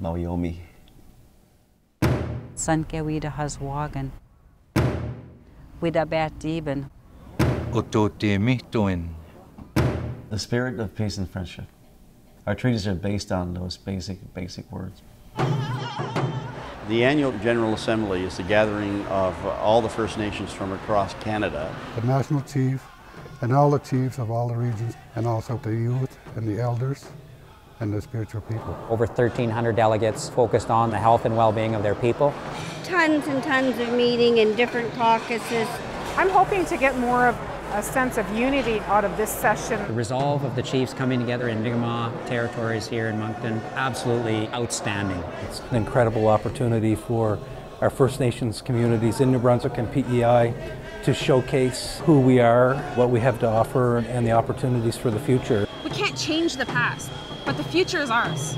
Mawiomi. Sanke Wida Haswagan. Wida Bat Deben. The spirit of peace and friendship. Our treaties are based on those basic words. The annual General Assembly is the gathering of all the First Nations from across Canada. The National Chief and all the chiefs of all the regions, and also the youth and the elders and the spiritual people. Over 1,300 delegates focused on the health and well-being of their people. Tons and tons of meeting in different caucuses. I'm hoping to get more of a sense of unity out of this session. The resolve of the chiefs coming together in Mi'kmaq territories here in Moncton, absolutely outstanding. It's an incredible opportunity for our First Nations communities in New Brunswick and PEI to showcase who we are, what we have to offer, and the opportunities for the future. We can't change the past, but the future is ours.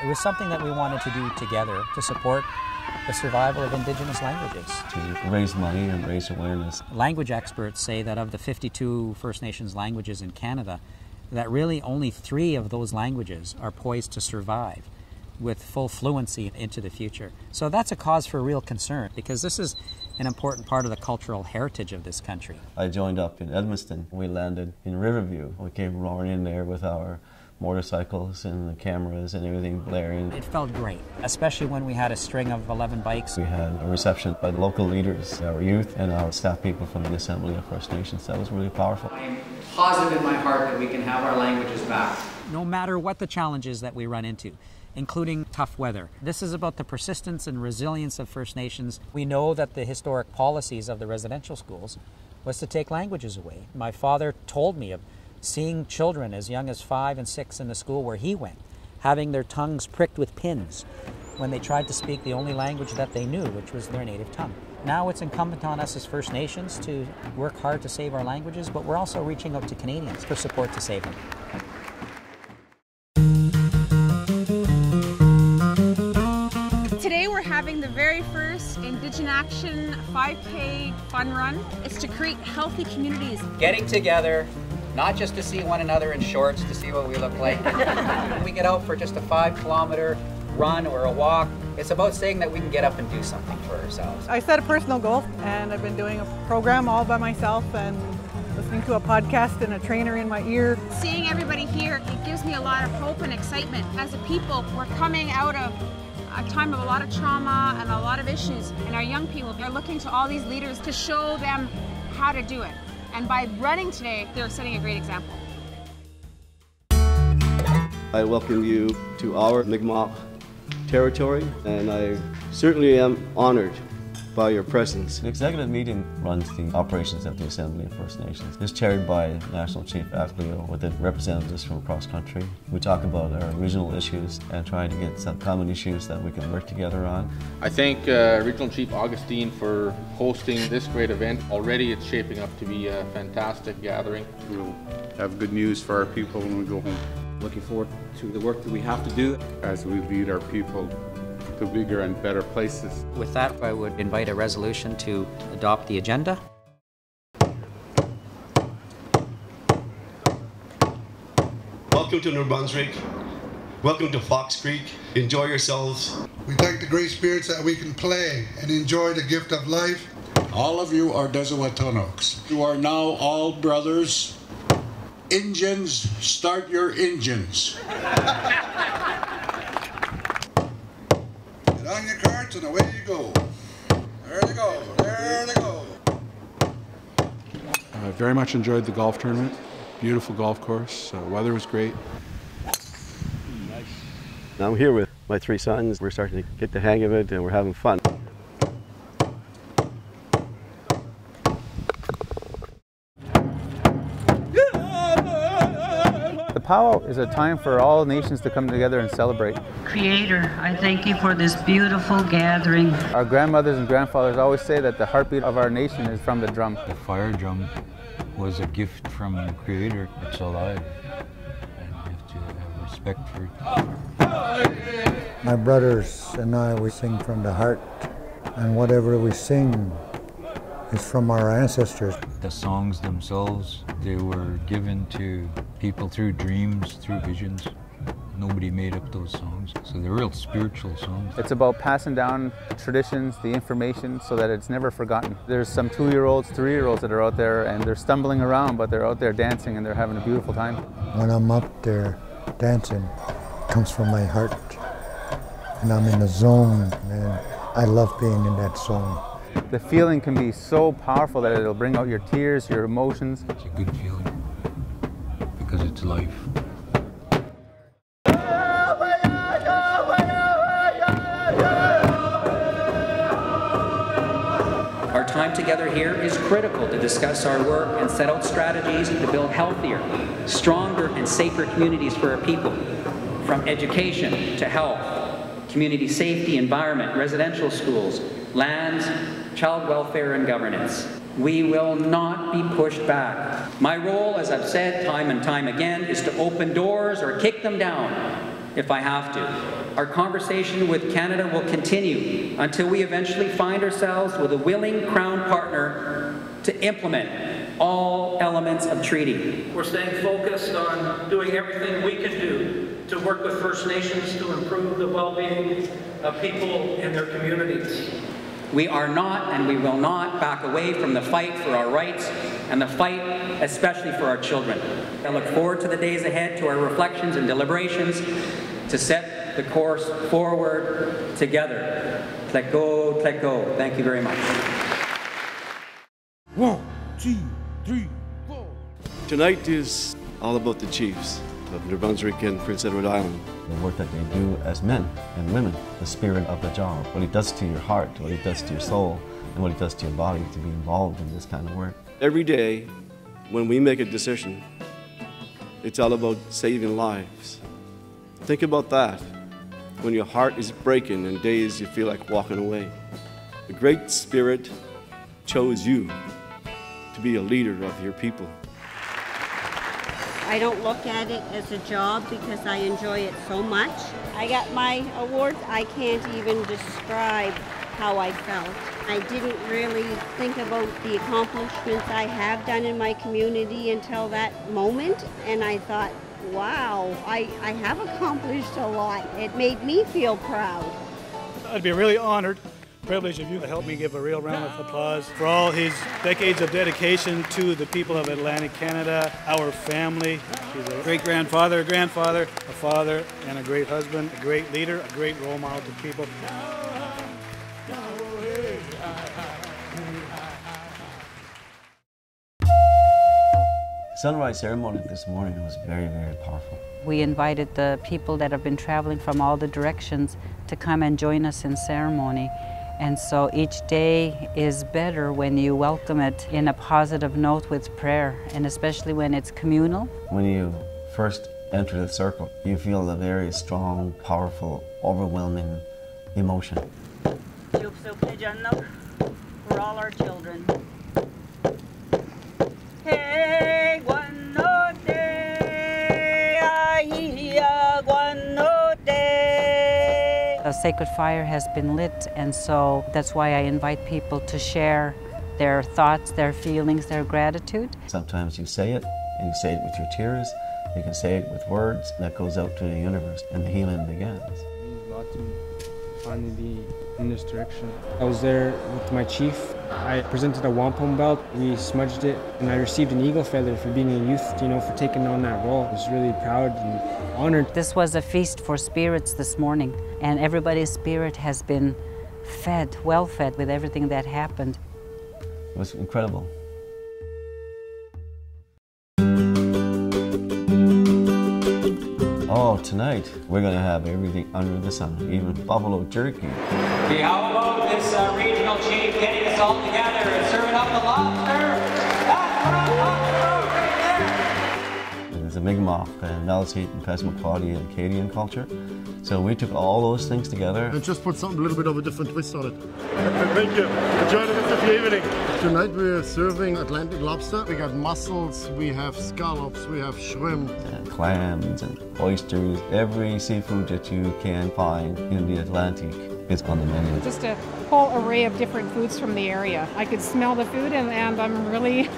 It was something that we wanted to do together to support the survival of Indigenous languages. To raise money and raise awareness. Language experts say that of the 52 First Nations languages in Canada, that really only 3 of those languages are poised to survive with full fluency into the future. So that's a cause for real concern, because this is an important part of the cultural heritage of this country. I joined up in Edmundston. We landed in Riverview. We came roaring in there with our motorcycles and the cameras and everything blaring. It felt great, especially when we had a string of 11 bikes. We had a reception by local leaders, our youth, and our staff people from the Assembly of First Nations. That was really powerful. I'm positive in my heart that we can have our languages back. No matter what the challenges that we run into, including tough weather. This is about the persistence and resilience of First Nations. We know that the historic policies of the residential schools was to take languages away. My father told me of seeing children as young as 5 and 6 in the school where he went, having their tongues pricked with pins when they tried to speak the only language that they knew, which was their native tongue. Now it's incumbent on us as First Nations to work hard to save our languages, but we're also reaching out to Canadians for support to save them. Today we're having the very first Indigenous Action 5K fun run. It's to create healthy communities. Getting together, not just to see one another in shorts to see what we look like. When we get out for just a 5-kilometer run or a walk, it's about saying that we can get up and do something for ourselves. I set a personal goal, and I've been doing a program all by myself and listening to a podcast and a trainer in my ear. Seeing everybody here, it gives me a lot of hope and excitement. As a people, we're coming out of a time of a lot of trauma and a lot of issues, and our young people are looking to all these leaders to show them how to do it. And by running today, they're setting a great example. I welcome you to our Mi'kmaq territory, and I certainly am honored by your presence. The executive meeting runs the operations of the Assembly of First Nations. It's chaired by National Chief Aglio with the representatives from across country. We talk about our regional issues and try to get some common issues that we can work together on. I thank Regional Chief Augustine for hosting this great event. Already it's shaping up to be a fantastic gathering. We'll have good news for our people when we go home. Looking forward to the work that we have to do as we lead our people to bigger and better places. With that, I would invite a resolution to adopt the agenda. Welcome to New Brunswick. Welcome to Fox Creek. Enjoy yourselves. We thank the great spirits that we can play and enjoy the gift of life. All of you are Desawatonoks. You are now all brothers. Engines, start your engines. Get on your carts and away you go. There they go, there they go. I very much enjoyed the golf tournament. Beautiful golf course. Weather was great. I'm here with my 3 sons. We're starting to get the hang of it and we're having fun. The powwow is a time for all nations to come together and celebrate. Creator, I thank you for this beautiful gathering. Our grandmothers and grandfathers always say that the heartbeat of our nation is from the drum. The fire drum was a gift from the Creator. It's alive, and you have to have respect for it. My brothers and I, we sing from the heart, and whatever we sing It's from our ancestors. The songs themselves, they were given to people through dreams, through visions. Nobody made up those songs, so they're real spiritual songs. It's about passing down traditions, the information, so that it's never forgotten. There's some 2-year-olds, 3-year-olds that are out there and they're stumbling around, but they're out there dancing and they're having a beautiful time. When I'm up there dancing, it comes from my heart. And I'm in the zone, and I love being in that zone. The feeling can be so powerful that it'll bring out your tears, your emotions. It's a good feeling, because it's life. Our time together here is critical to discuss our work and set out strategies to build healthier, stronger, and safer communities for our people, from education to health, community safety, environment, residential schools, lands, child welfare, and governance. We will not be pushed back. My role, as I've said time and time again, is to open doors or kick them down if I have to. Our conversation with Canada will continue until we eventually find ourselves with a willing Crown partner to implement all elements of treaty. We're staying focused on doing everything we can do to work with First Nations to improve the well-being of people in their communities. We are not and we will not back away from the fight for our rights and the fight especially for our children. I look forward to the days ahead, to our reflections and deliberations to set the course forward together. Tlecko, tlecko. Thank you very much. 1, 2, 3, 4. Tonight is all about the chiefs of New Brunswick and Prince Edward Island. The work that they do as men and women, the spirit of the job, what it does to your heart, what it does to your soul, and what it does to your body to be involved in this kind of work. Every day, when we make a decision, it's all about saving lives. Think about that when your heart is breaking and days you feel like walking away. The Great Spirit chose you to be a leader of your people. I don't look at it as a job because I enjoy it so much. I got my awards. I can't even describe how I felt. I didn't really think about the accomplishments I have done in my community until that moment, and I thought, wow, I have accomplished a lot. It made me feel proud. I'd be really honored, privileged of you to help me give a real round of applause for all his decades of dedication to the people of Atlantic Canada, our family. He's a great-grandfather, a grandfather, a father, and a great husband, a great leader, a great role model to people. The sunrise ceremony this morning was very, very powerful. We invited the people that have been traveling from all the directions to come and join us in ceremony. And so each day is better when you welcome it in a positive note with prayer, and especially when it's communal. When you first enter the circle, you feel a very strong, powerful, overwhelming emotion. For all our children. A sacred fire has been lit, and so that's why I invite people to share their thoughts, their feelings, their gratitude. Sometimes you say it, and you say it with your tears. You can say it with words that goes out to the universe, and the healing begins. It means a lot to me to finally be in this direction. I was there with my chief. I presented a wampum belt. We smudged it, and I received an eagle feather for being a youth, for taking on that role. I was really proud and honored. This was a feast for spirits this morning, and everybody's spirit has been fed, well fed with everything that happened. It was incredible. Oh, tonight we're going to have everything under the sun, even buffalo jerky. Okay, how about this regional chief getting us all together and serving up the lobster? There's a Mi'kmaq and Malachite and Passamaquoddy and Acadian culture. So we took all those things together. And just put something a little bit of a different twist on it. Thank you. Enjoy the rest of the evening. Tonight we're serving Atlantic lobster. We got mussels, we have scallops, we have shrimp. And clams and oysters, every seafood that you can find in the Atlantic. it's on the menu. Just a whole array of different foods from the area. I could smell the food and I'm really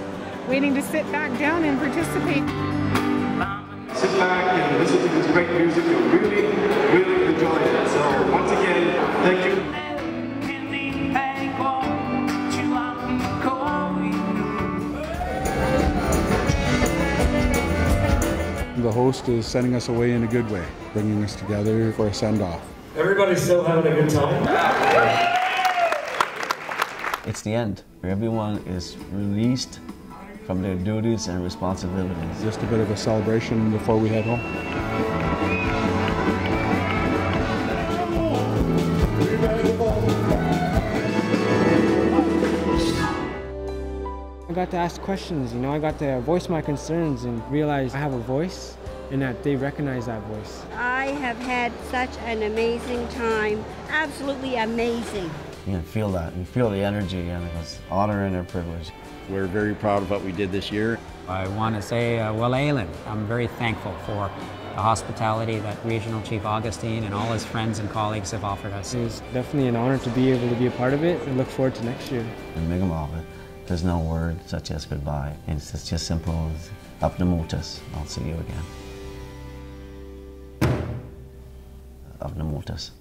waiting to sit back down and participate. Sit back and listen to this great music. You'll really, really enjoy it. So once again, thank you. The host is sending us away in a good way, bringing us together for a send-off. Everybody's still having a good time? It's the end. Everyone is released from their duties and responsibilities. Just a bit of a celebration before we head home. I got to ask questions, you know, I got to voice my concerns and realize I have a voice and that they recognize that voice. I have had such an amazing time, absolutely amazing. You can feel that, you feel the energy, and it's an honor and a privilege. We're very proud of what we did this year. I want to say, well, Alan, I'm very thankful for the hospitality that Regional Chief Augustine and all his friends and colleagues have offered us. It was definitely an honor to be able to be a part of it and look forward to next year. In Mi'kmaq, there's no word such as goodbye. It's just simple as up the motus. I'll see you again. Up the motus.